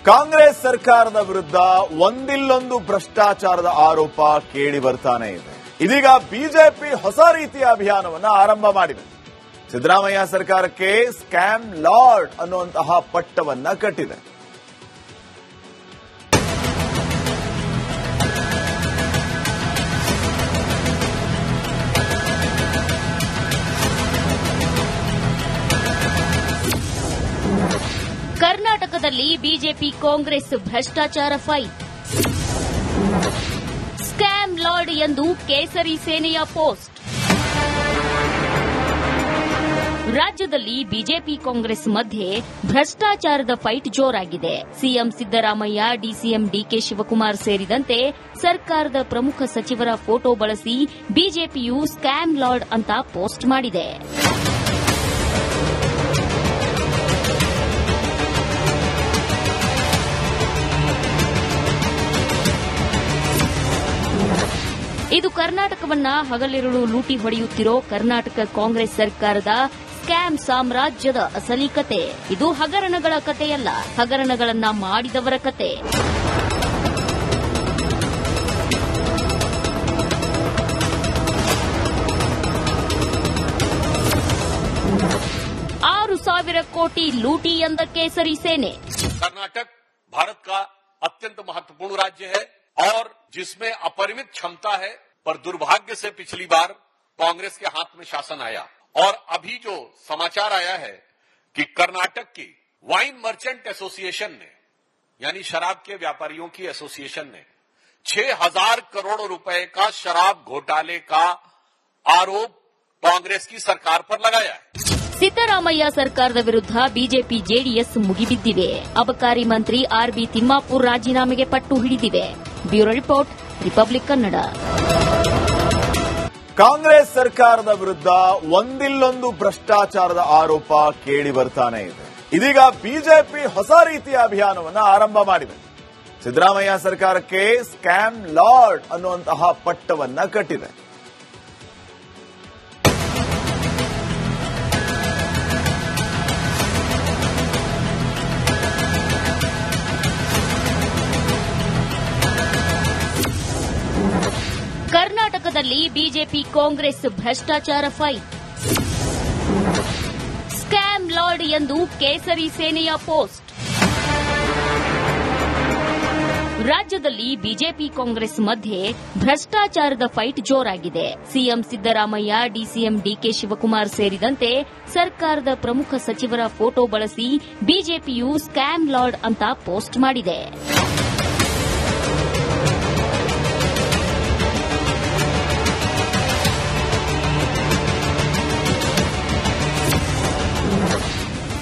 ಕಾಂಗ್ರೆಸ್ ಸರ್ಕಾರದ ವಿರುದ್ಧ ಒಂದಿಲ್ಲೊಂದು ಭ್ರಷ್ಟಾಚಾರದ ಆರೋಪ ಕೇಳಿ ಬರ್ತಾನೆ ಇದೆ. ಇದೀಗ ಬಿಜೆಪಿ ಹೊಸ ರೀತಿಯ ಅಭಿಯಾನವನ್ನು ಆರಂಭ ಮಾಡಿದೆ. ಸಿದ್ದರಾಮಯ್ಯ ಸರ್ಕಾರಕ್ಕೆ ಸ್ಕ್ಯಾಮ್ ಲಾರ್ಡ್ ಅನ್ನುವಂತಹ ಪಟ್ಟವನ್ನ ಕಟ್ಟಿದೆ. ಕರ್ನಾಟಕದಲ್ಲಿ ಬಿಜೆಪಿ ಕಾಂಗ್ರೆಸ್ ಭ್ರಷ್ಟಾಚಾರ ಫೈಟ್. ಸ್ಕ್ಯಾಮ್ ಲಾರ್ಡ್ ಎಂದು ಕೇಸರಿ ಸೇನೆಯ ಪೋಸ್ಟ್. ರಾಜ್ಯದಲ್ಲಿ ಬಿಜೆಪಿ ಕಾಂಗ್ರೆಸ್ ಮಧ್ಯೆ ಭ್ರಷ್ಟಾಚಾರದ ಫೈಟ್ ಜೋರಾಗಿದೆ. CM Siddaramaiah, DCM DK Shivakumar ಸೇರಿದಂತೆ ಸರ್ಕಾರದ ಪ್ರಮುಖ ಸಚಿವರ ಫೋಟೋ ಬಳಸಿ ಬಿಜೆಪಿಯು ಸ್ಕ್ಯಾಮ್ ಲಾರ್ಡ್ ಅಂತ ಪೋಸ್ಟ್ ಮಾಡಿದೆ. ಇದು ಕರ್ನಾಟಕವನ್ನ ಹಗಲಿರುಳು ಲೂಟಿ ಹೊಡೆಯುತ್ತಿರೋ ಕರ್ನಾಟಕ ಕಾಂಗ್ರೆಸ್ ಸರ್ಕಾರದ ಸ್ಕ್ಯಾಮ್ ಸಾಮ್ರಾಜ್ಯದ ಅಸಲಿ ಕತೆ. ಇದು ಹಗರಣಗಳ ಕತೆಯಲ್ಲ, ಹಗರಣಗಳನ್ನ ಮಾಡಿದವರ ಕತೆ. ₹6,000 ಕೋಟಿ ಲೂಟಿ ಎಂದ ಕೇಸರಿ ಸೇನೆ. कर्नाटक भारत का अत्यंत महत्वपूर्ण राज्य है और जिसमें अपरिमित क्षमता है, पर दुर्भाग्य से पिछली बार कांग्रेस के हाथ में शासन आया और अभी जो समाचार आया है कि कर्नाटक की वाइन मर्चेंट एसोसिएशन ने, यानी शराब के व्यापारियों की एसोसिएशन ने 6,000 करोड़ रुपए का शराब घोटाले का आरोप कांग्रेस की सरकार पर लगाया है. ಸಿದ್ದರಾಮಯ್ಯ ಸರ್ಕಾರದ ವಿರುದ್ಧ ಬಿಜೆಪಿ ಜೆಡಿಎಸ್ ಮುಗಿಬಿದ್ದಿವೆ. ಅಬಕಾರಿ ಮಂತ್ರಿ ಆರ್ಬಿ ತಿಮ್ಮಾಪುರ್ ರಾಜೀನಾಮೆಗೆ ಪಟ್ಟು ಹಿಡಿದಿವೆ. Bureau report, Republic Kannada. Congress ಸರ್ಕಾರದ ವಿರುದ್ಧ ಒಂದಿಲ್ಲೊಂದು ಭ್ರಷ್ಟಾಚಾರದ ಆರೋಪ ಕೇಳಿ ಬರ್ತಾನೆ ಇದೆ. ಇದೀಗ ಬಿಜೆಪಿ ಹೊಸ ರೀತಿಯ ಅಭಿಯಾನವನ್ನು ಆರಂಭ ಮಾಡಿದೆ. ಸಿದ್ದರಾಮಯ್ಯ ಸರ್ಕಾರಕ್ಕೆ ಸ್ಕ್ಯಾಮ್ ಲಾರ್ಡ್ ಅನ್ನುವಂತಹ ಪಟ್ಟವನ್ನ ಕಟ್ಟಿದೆ. ಕರ್ನಾಟಕದಲ್ಲಿ ಬಿಜೆಪಿ ಕಾಂಗ್ರೆಸ್ ಭ್ರಷ್ಟಾಚಾರ ಫೈಟ್. ಸ್ಕ್ಯಾಮ್ ಲಾರ್ಡ್ ಎಂದು ಕೇಸರಿ ಸೇನೆಯ ಪೋಸ್ಟ್. ರಾಜ್ಯದಲ್ಲಿ ಬಿಜೆಪಿ ಕಾಂಗ್ರೆಸ್ ಮಧ್ಯೆ ಭ್ರಷ್ಟಾಚಾರದ ಫೈಟ್ ಜೋರಾಗಿದೆ. CM Siddaramaiah, DCM DK Shivakumar ಸೇರಿದಂತೆ ಸರ್ಕಾರದ ಪ್ರಮುಖ ಸಚಿವರ ಫೋಟೋ ಬಳಸಿ ಬಿಜೆಪಿಯು ಸ್ಕ್ಯಾಮ್ ಲಾರ್ಡ್ ಅಂತ ಪೋಸ್ಟ್ ಮಾಡಿದೆ.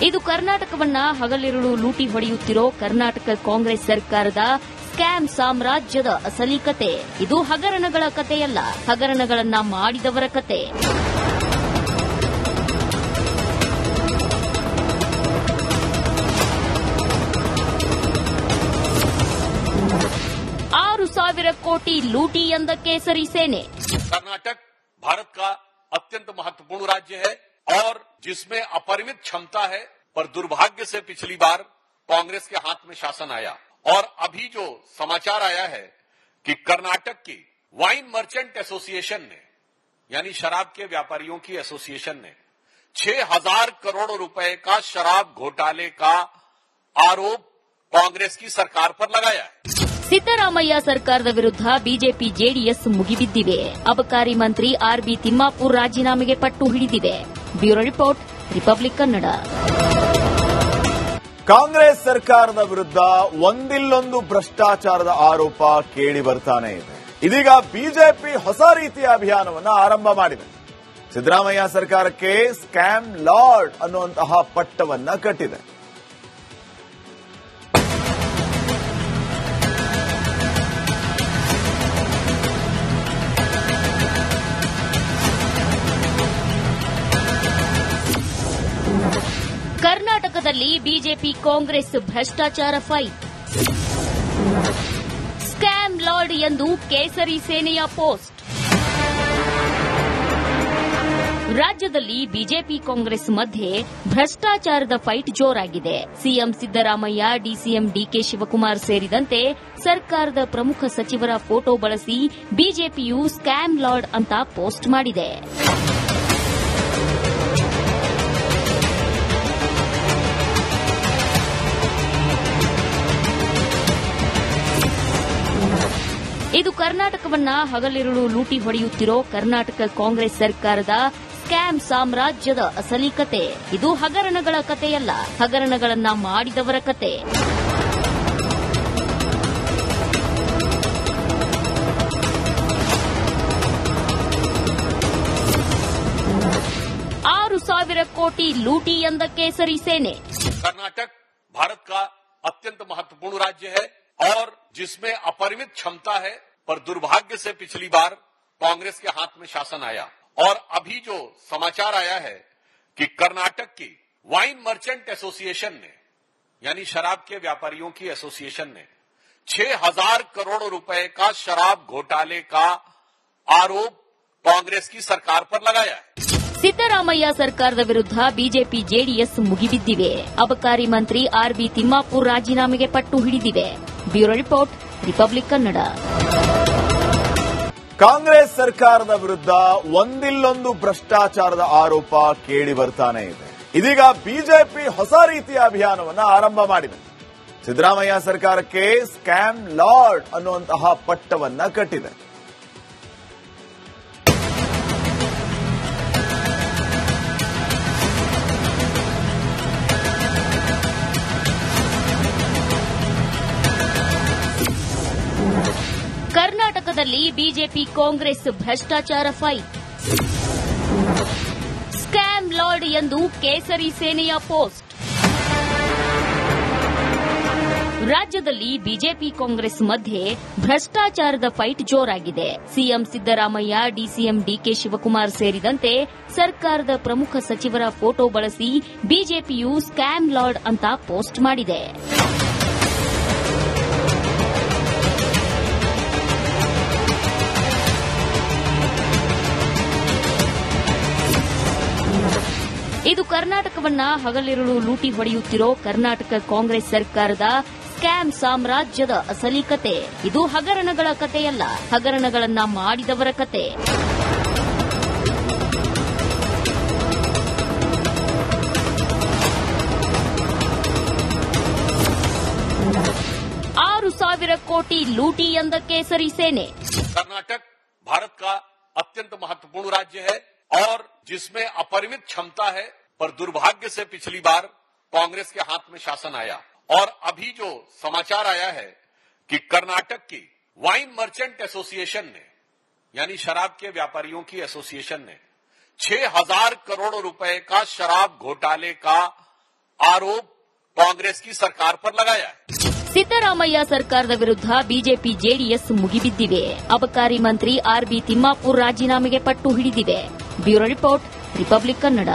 ಇದು ಕರ್ನಾಟಕವನ್ನ ಹಗಲಿರುಳು ಲೂಟಿ ಹೊಡೆಯುತ್ತಿರೋ ಕರ್ನಾಟಕ ಕಾಂಗ್ರೆಸ್ ಸರ್ಕಾರದ ಸ್ಕ್ಯಾಮ್ ಸಾಮ್ರಾಜ್ಯದ ಅಸಲಿ ಕತೆ. ಇದು ಹಗರಣಗಳ ಕತೆಯಲ್ಲ, ಹಗರಣಗಳನ್ನ ಮಾಡಿದವರ ಕತೆ. ₹6,000 ಕೋಟಿ ಲೂಟಿ ಎಂದ ಕೇಸರಿ ಸೇನೆ. कर्नाटक भारत का अत्यंत महत्वपूर्ण राज्य है और जिसमें अपरिमित क्षमता है, पर दुर्भाग्य से पिछली बार कांग्रेस के हाथ में शासन आया और अभी जो समाचार आया है कि कर्नाटक की वाइन मर्चेंट एसोसिएशन ने, यानी शराब के व्यापारियों की एसोसिएशन ने 6,000 करोड़ रुपए का शराब घोटाले का आरोप कांग्रेस की सरकार पर लगाया है. ಸಿದ್ದರಾಮಯ್ಯ ಸರ್ಕಾರದ ವಿರುದ್ಧ ಬಿಜೆಪಿ ಜೆಡಿಎಸ್ ಮುಗಿಬಿದ್ದಿವೆ. ಅಬಕಾರಿ ಮಂತ್ರಿ ಆರ್ಬಿ ತಿಮ್ಮಾಪುರ್ ರಾಜೀನಾಮೆಗೆ ಪಟ್ಟು ಹಿಡಿದಿವೆ. Bureau report, Republic Kannada. Congress ಸರ್ಕಾರದ ವಿರುದ್ಧ ಒಂದಿಲ್ಲೊಂದು ಭ್ರಷ್ಟಾಚಾರದ ಆರೋಪ ಕೇಳಿ ಬರ್ತಾನೆ ಇದೆ. ಇದೀಗ ಬಿಜೆಪಿ ಹೊಸ ರೀತಿಯ ಅಭಿಯಾನವನ್ನು ಆರಂಭ ಮಾಡಿದೆ. ಸಿದ್ದರಾಮಯ್ಯ ಸರ್ಕಾರಕ್ಕೆ ಸ್ಕ್ಯಾಮ್ ಲಾರ್ಡ್ ಅನ್ನುವಂತಹ ಪಟ್ಟವನ್ನ ಕಟ್ಟಿದೆ. ಕರ್ನಾಟಕದಲ್ಲಿ ಬಿಜೆಪಿ ಕಾಂಗ್ರೆಸ್ ಭ್ರಷ್ಟಾಚಾರ ಫೈಟ್. ಸ್ಕ್ಯಾಮ್ ಲಾರ್ಡ್ ಎಂದು ಕೇಸರಿ ಸೇನೆಯ ಪೋಸ್ಟ್. ರಾಜ್ಯದಲ್ಲಿ ಬಿಜೆಪಿ ಕಾಂಗ್ರೆಸ್ ಮಧ್ಯೆ ಭ್ರಷ್ಟಾಚಾರದ ಫೈಟ್ ಜೋರಾಗಿದೆ. CM Siddaramaiah, DCM DK Shivakumar ಸೇರಿದಂತೆ ಸರ್ಕಾರದ ಪ್ರಮುಖ ಸಚಿವರ ಫೋಟೋ ಬಳಸಿ ಬಿಜೆಪಿಯು ಸ್ಕ್ಯಾಮ್ ಲಾರ್ಡ್ ಅಂತ ಪೋಸ್ಟ್ ಮಾಡಿದೆ. ಇದು ಕರ್ನಾಟಕವನ್ನ ಹಗಲಿರುಳು ಲೂಟಿ ಹೊಡೆಯುತ್ತಿರೋ ಕರ್ನಾಟಕ ಕಾಂಗ್ರೆಸ್ ಸರ್ಕಾರದ ಸ್ಕ್ಯಾಮ್ ಸಾಮ್ರಾಜ್ಯದ ಅಸಲಿ ಕತೆ. ಇದು ಹಗರಣಗಳ ಕತೆಯಲ್ಲ, ಹಗರಣಗಳನ್ನ ಮಾಡಿದವರ ಕತೆ. ₹6,000 ಕೋಟಿ ಲೂಟಿ ಎಂದ ಕೇಸರಿ ಸೇನೆ. कर्नाटक भारत का अत्यंत महत्वपूर्ण राज्य है और जिसमें अपरिमित क्षमता है, पर दुर्भाग्य से पिछली बार कांग्रेस के हाथ में शासन आया और अभी जो समाचार आया है कि कर्नाटक की वाइन मर्चेंट एसोसिएशन ने, यानी शराब के व्यापारियों की एसोसिएशन ने 6,000 करोड़ रुपए का शराब घोटाले का आरोप कांग्रेस की सरकार पर लगाया है. ಸಿದ್ದರಾಮಯ್ಯ ಸರ್ಕಾರದ ವಿರುದ್ಧ ಬಿಜೆಪಿ ಜೆಡಿಎಸ್ ಮುಗಿಬಿದ್ದಿವೆ. ಅಬಕಾರಿ ಮಂತ್ರಿ ಆರ್ಬಿ ತಿಮ್ಮಾಪುರ್ ರಾಜೀನಾಮೆಗೆ ಪಟ್ಟು ಹಿಡಿದಿವೆ. Bureau report, Republic Kannada. Congress ಸರ್ಕಾರದ ವಿರುದ್ಧ ಒಂದಿಲ್ಲೊಂದು ಭ್ರಷ್ಟಾಚಾರದ ಆರೋಪ ಕೇಳಿ ಬರ್ತಾನೆ ಇದೆ. ಇದೀಗ ಬಿಜೆಪಿ ಹೊಸ ರೀತಿಯ ಅಭಿಯಾನವನ್ನು ಆರಂಭ ಮಾಡಿದೆ. ಸಿದ್ದರಾಮಯ್ಯ ಸರ್ಕಾರಕ್ಕೆ ಸ್ಕ್ಯಾಮ್ ಲಾರ್ಡ್ ಅನ್ನುವಂತಹ ಪಟ್ಟವನ್ನ ಕಟ್ಟಿದೆ. ಕರ್ನಾಟಕದಲ್ಲಿ ಬಿಜೆಪಿ ಕಾಂಗ್ರೆಸ್ ಭ್ರಷ್ಟಾಚಾರ ಫೈಟ್. ಸ್ಕ್ಯಾಮ್ ಲಾರ್ಡ್ ಎಂದು ಕೇಸರಿ ಸೇನೆಯ ಪೋಸ್ಟ್. ರಾಜ್ಯದಲ್ಲಿ ಬಿಜೆಪಿ ಕಾಂಗ್ರೆಸ್ ಮಧ್ಯೆ ಭ್ರಷ್ಟಾಚಾರದ ಫೈಟ್ ಜೋರಾಗಿದೆ. CM Siddaramaiah, DCM DK Shivakumar ಸೇರಿದಂತೆ ಸರ್ಕಾರದ ಪ್ರಮುಖ ಸಚಿವರ ಫೋಟೋ ಬಳಸಿ ಬಿಜೆಪಿಯು ಸ್ಕ್ಯಾಮ್ ಲಾರ್ಡ್ ಅಂತ ಪೋಸ್ಟ್ ಮಾಡಿದೆ. ಇದು ಕರ್ನಾಟಕವನ್ನ ಹಗಲಿರುಳು ಲೂಟಿ ಹೊಡೆಯುತ್ತಿರೋ ಕರ್ನಾಟಕ ಕಾಂಗ್ರೆಸ್ ಸರ್ಕಾರದ ಸ್ಕ್ಯಾಮ್ ಸಾಮ್ರಾಜ್ಯದ ಅಸಲಿ ಕತೆ. ಇದು ಹಗರಣಗಳ ಕತೆಯಲ್ಲ, ಹಗರಣಗಳನ್ನ ಮಾಡಿದವರ ಕತೆ. ₹6,000 ಕೋಟಿ ಲೂಟಿ ಎಂದ ಕೇಸರಿ ಸೇನೆ. कर्नाटक भारत का अत्यंत महत्वपूर्ण राज्य है और जिसमें अपरिमित क्षमता है, पर दुर्भाग्य से पिछली बार कांग्रेस के हाथ में शासन आया और अभी जो समाचार आया है कि कर्नाटक की वाइन मर्चेंट एसोसिएशन ने, यानी शराब के व्यापारियों की एसोसिएशन ने 6,000 करोड़ रुपए का शराब घोटाले का आरोप कांग्रेस की सरकार पर लगाया है. ಸಿದ್ದರಾಮಯ್ಯ ಸರ್ಕಾರದ ವಿರುದ್ಧ ಬಿಜೆಪಿ ಜೆಡಿಎಸ್ ಮುಗಿಬಿದ್ದಿವೆ. ಅಬಕಾರಿ ಮಂತ್ರಿ ಆರ್ಬಿ ತಿಮ್ಮಾಪುರ್ ರಾಜೀನಾಮೆಗೆ ಪಟ್ಟು ಹಿಡಿದಿವೆ. Bureau report, Republic Kannada.